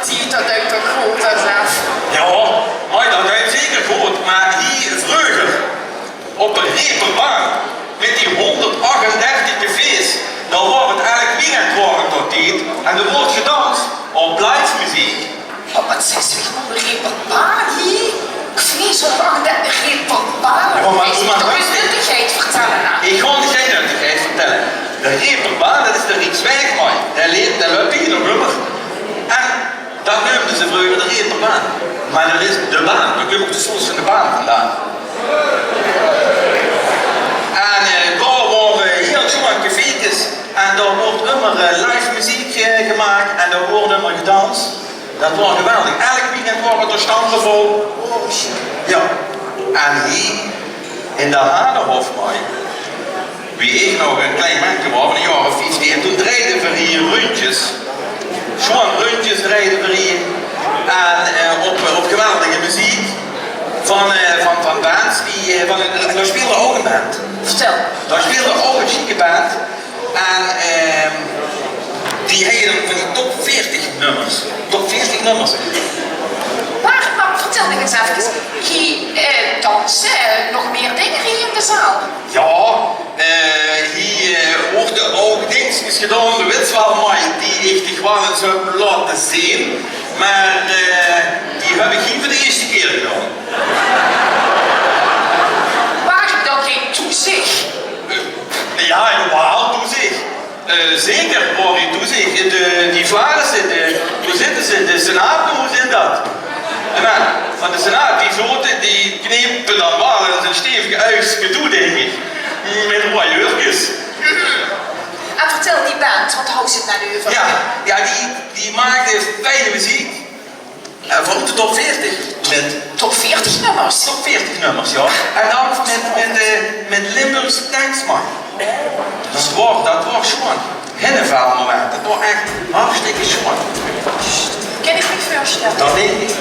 ziet dat uit toch goed, hè, zelf. Ja, maar dat is zeker goed. Maar hier vroeger, op een reperbaan, met die 138 cafés, dan wordt het eigenlijk weekend geworden tot dit. En er wordt gedanst op live muziek. Oh, wat zegt ze van de reperbaan hier? Ik vrees op 38 reperbaan. Ja, maar ik moet toch eens nuttigheid vertellen, nou. Ik ga geen nuttigheid vertellen. De reperbaan, dat is de Rijkswegmooi. Daar loopt hier nog nummer. En dat noemden ze vroeger de reperbaan. Maar dat is de baan. We komen ook de soms van de baan vandaan. En daar worden heel schoon cafeetjes. En daar wordt immer live muziek gemaakt. En daar wordt immer gedanst. Dat wordt geweldig. Elk weekend worden er standen vol. Oh shit. Ja. En hier in de Hanenhof, wie ik nog een klein mannetje was, in de jaren 15, toen draaiden we hier rondjes. Gewoon rondjes rijden we hier. En op geweldige muziek. Van bands die. Daar speelde ook een band. Vertel. Daar speelde ook een chique band. En die hadden van die top 40 nummers. Top 40 nummers. Maar vertel me eens even. Hier dansen nog meer dingen hier in de zaal. Ja, hier worden ook dingetjes gedaan, de weet wel, maar die ik gewoon eens zou laten zien. Maar die heb ik hier voor de eerste keer gedaan. Waar ik dan geen toezicht? Ja, wel toezicht. Zeker waar je toezicht. Die Vlaanderen zitten, hoe zitten ze? De Senaat, hoe zit dat? En van de Senaat, die knepen dan wel eens een stevige gedoe, denk ik. Met royeurtjes. En vertel die band, wat houdt ze het nou over? Ja, die maakte fijne muziek. Voor de top 40. Top 40 nummers? Top 40 nummers, ja. En dan met Limburgse tekst, man. Dat wordt schoon. Hennevel moment. Dat wordt echt hartstikke schoon. Ken ik me voorstellen? Dat denk ik.